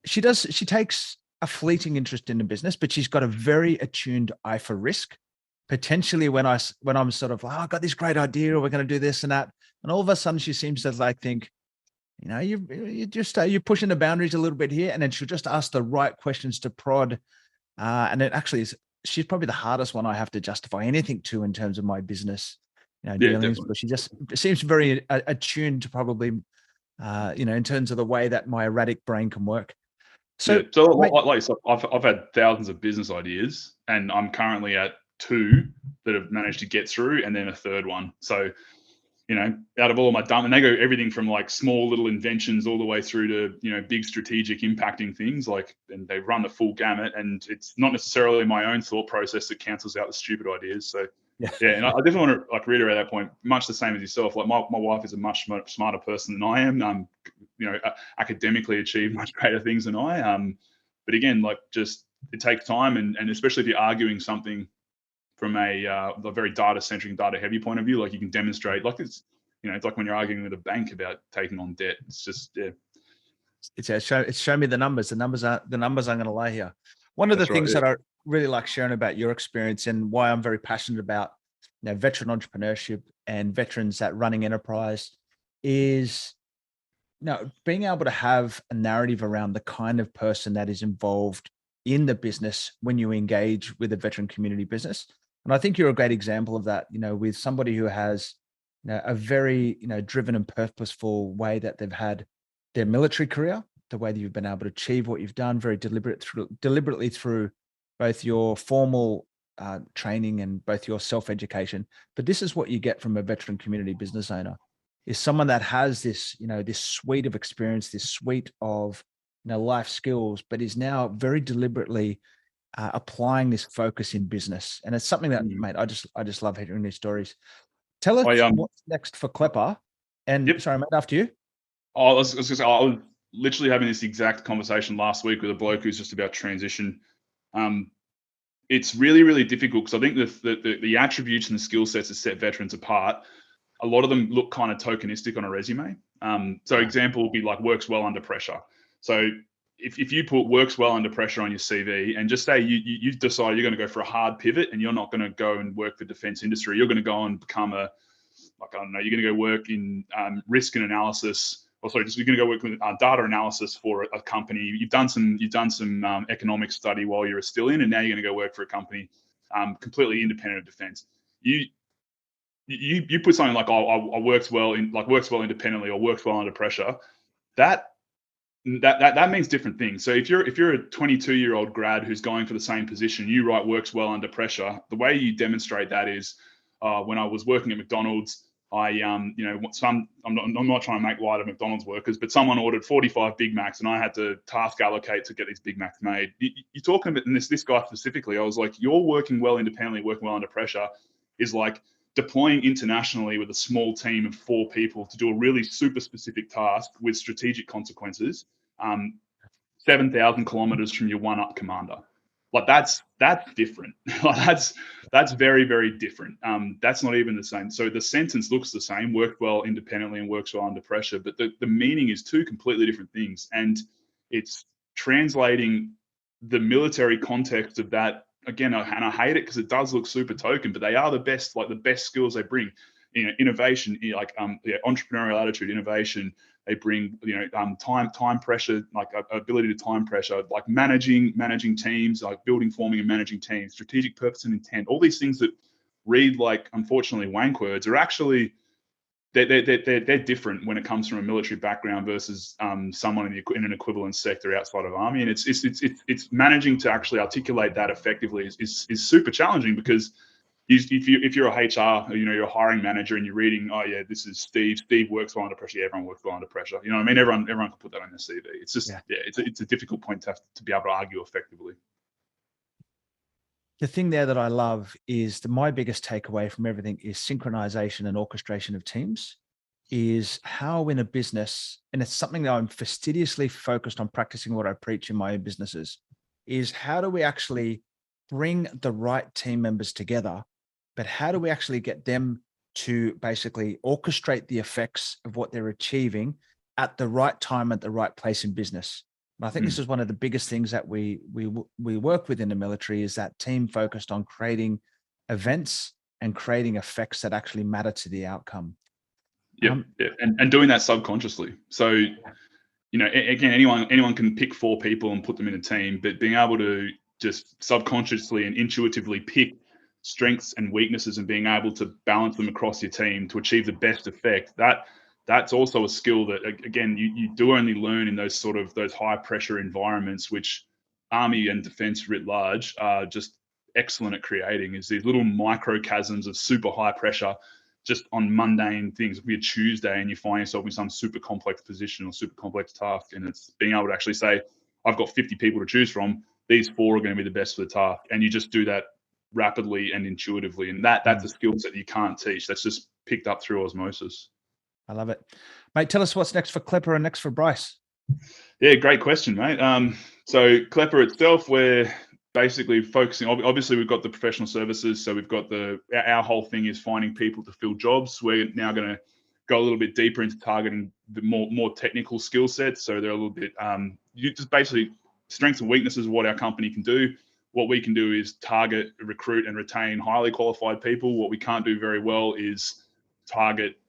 Speaker 1: she takes a fleeting interest in the business, but she's got a very attuned eye for risk. Potentially when I'm sort of like, oh, I got this great idea, or we're going to do this and that, and all of a sudden she seems to like think, You know, you just you're pushing the boundaries a little bit here, and then she'll just ask the right questions to prod. And it actually is. She's probably the hardest one I have to justify anything to in terms of my business,
Speaker 2: Yeah,
Speaker 1: dealings.
Speaker 2: definitely.
Speaker 1: But she just seems very attuned to probably, in terms of the way that my erratic brain can work.
Speaker 2: Yeah.
Speaker 1: So,
Speaker 2: So
Speaker 1: mate,
Speaker 2: like you said, I've had thousands of business ideas, and I'm currently at 2 that have managed to get through, and then a third one. So, out of all my dumb, and they go everything from like small little inventions all the way through to, big strategic impacting things, like, and they run the full gamut, and it's not necessarily my own thought process that cancels out the stupid ideas. So
Speaker 1: yeah,
Speaker 2: yeah, and I definitely want to like reiterate that point, much the same as yourself. Like my wife is a much smarter person than I am. Academically achieved much greater things than I. But again, like, just it takes time, and especially if you're arguing something from a very data centric, data heavy point of view, like you can demonstrate, like it's like when you're arguing with a bank about taking on debt. It's just, yeah,
Speaker 1: it's show me the numbers. The numbers aren't going to lie here. One of the
Speaker 2: that's right.
Speaker 1: things
Speaker 2: Yeah.
Speaker 1: that I really like sharing about your experience and why I'm very passionate about, veteran entrepreneurship and veterans that running enterprise is, being able to have a narrative around the kind of person that is involved in the business when you engage with a veteran community business. And I think you're a great example of that, with somebody who has, a very, driven and purposeful way that they've had their military career, the way that you've been able to achieve what you've done very deliberately through both your formal training and both your self-education. But this is what you get from a veteran community business owner, is someone that has this, this suite of experience, this suite of, life skills, but is now very deliberately applying this focus in business. And it's something that,
Speaker 2: Mm.
Speaker 1: mate, I just love hearing these stories. Tell
Speaker 2: I
Speaker 1: us what's next for Klepper. And
Speaker 2: Yep.
Speaker 1: sorry, mate, after you.
Speaker 2: I was gonna say, I was literally having this exact conversation last week with a bloke who's just about transition. Um, it's really, really difficult because I think the attributes and the skill sets that set veterans apart, a lot of them look kind of tokenistic on a resume. So
Speaker 1: Yeah.
Speaker 2: example would be like works well under pressure. So if you put works well under pressure on your CV, and just say you decide you're going to go for a hard pivot and you're not going to go and work for defense industry, you're going to go and become I don't know, you're going to go work in risk and analysis, or sorry, just you're going to go work with data analysis for a company. You've done some economic study while you're still in, and now you're going to go work for a company completely independent of defense. You you put something like, I works well independently, or works well under pressure. That that means different things. So if you're a 22-year-old grad who's going for the same position, you write works well under pressure. The way you demonstrate that is, when I was working at McDonald's, I'm not trying to make light of McDonald's workers, but someone ordered 45 Big Macs, and I had to task allocate to get these Big Macs made. You're talking about, and this guy specifically, I was like, you're working well independently, working well under pressure, is like deploying internationally with a small team of 4 people to do a really super specific task with strategic consequences, 7,000 kilometers from your one up commander. Like that's different. That's very, very different. That's not even the same. So the sentence looks the same, worked well independently and works well under pressure, but the meaning is 2 completely different things. And it's translating the military context of that again. And I hate it because it does look super token, but they are the best, like the best skills they bring. Innovation, entrepreneurial attitude, innovation. They bring, time pressure, like ability to time pressure, like managing teams, like building, forming, and managing teams, strategic purpose and intent. All these things that read like, unfortunately, wank words are actually they're different when it comes from a military background versus someone in an equivalent sector outside of army. And it's managing to actually articulate that effectively is super challenging, because if you're a HR, you're a hiring manager, and you're reading, oh yeah, this is Steve. Steve works well under pressure. Yeah, everyone works well under pressure. You know what I mean? Everyone can put that on their CV. It's just,
Speaker 1: Yeah.
Speaker 2: yeah, it's a difficult point to be able to argue effectively.
Speaker 1: The thing there that I love is my biggest takeaway from everything is synchronization and orchestration of teams, is how in a business, and it's something that I'm fastidiously focused on practicing what I preach in my own businesses, is how do we actually bring the right team members together, but how do we actually get them to basically orchestrate the effects of what they're achieving at the right time, at the right place in business. And I think this
Speaker 2: Mm.
Speaker 1: is one of the biggest things that we work with in the military, is that team focused on creating events and creating effects that actually matter to the outcome.
Speaker 2: Yep. Yeah. And doing that subconsciously. So, again, anyone can pick 4 people and put them in a team, but being able to just subconsciously and intuitively pick strengths and weaknesses and being able to balance them across your team to achieve the best effect, that's also a skill that, again, you do only learn in those high pressure environments, which army and defense writ large are just excellent at creating, is these little microchasms of super high pressure just on mundane things. It'll be a Tuesday and you find yourself in some super complex position or super complex task, and it's being able to actually say, I've got 50 people to choose from, these 4 are going to be the best for the task, and you just do that rapidly and intuitively, and that's a skill set you can't teach. That's just picked up through osmosis.
Speaker 1: I love it. Mate, tell us what's next for Klepper and next for Bryce.
Speaker 2: Yeah, great question, mate. So Klepper itself, we're basically focusing, obviously we've got the professional services. So we've got our whole thing is finding people to fill jobs. We're now going to go a little bit deeper into targeting the more technical skill sets. So they're a little bit, you just basically strengths and weaknesses of what our company can do. What we can do is target, recruit, and retain highly qualified people. What we can't do very well is target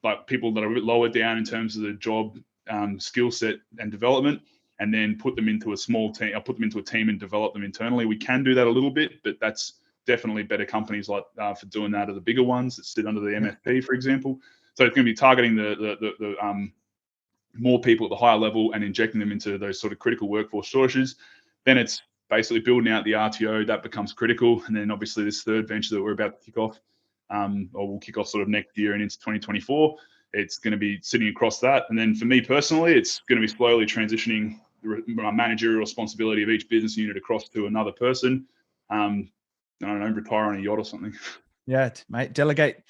Speaker 2: like people that are a bit lower down in terms of the job skill set and development, and then put them into a small team. I'll put them into a team and develop them internally. We can do that a little bit, but that's definitely better companies like for doing that are the bigger ones that sit under the MFP, for example. So it's going to be targeting the more people at the higher level and injecting them into those sort of critical workforce shortages. Then it's basically building out the RTO. That becomes critical. And then obviously this third venture that we're about to kick off, or we'll kick off sort of next year and into 2024, it's going to be sitting across that. And then for me personally, it's going to be slowly transitioning my managerial responsibility of each business unit across to another person. I don't know, retire on a yacht or something.
Speaker 1: Yeah, mate, delegate.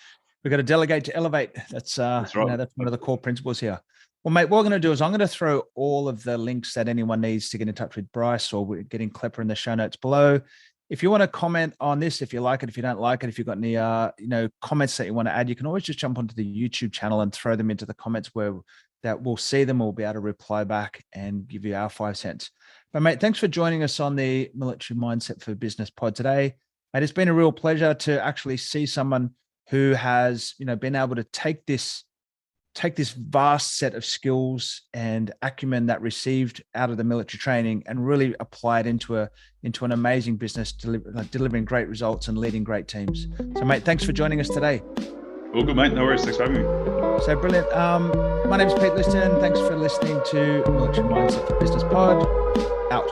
Speaker 1: We've got to delegate to elevate. That's
Speaker 2: right.
Speaker 1: That's one of the core principles here. Well, mate, what we're going to do is I'm going to throw all of the links that anyone needs to get in touch with Bryce, or we're getting Klepper in the show notes below. If you want to comment on this, if you like it, if you don't like it, if you've got any comments that you want to add, you can always just jump onto the YouTube channel and throw them into the comments where that we'll see them. We'll be able to reply back and give you our 5 cents. But mate, thanks for joining us on the Military Mindset for Business pod today. Mate, it's been a real pleasure to actually see someone who has, been able to take this vast set of skills and acumen that received out of the military training and really apply it into an amazing business, delivering great results and leading great teams. So, mate, thanks for joining us today.
Speaker 2: All good, mate. No worries. Thanks for having me.
Speaker 1: So brilliant. My name is Pete Liston. Thanks for listening to Military Mindset for Business Pod. Out.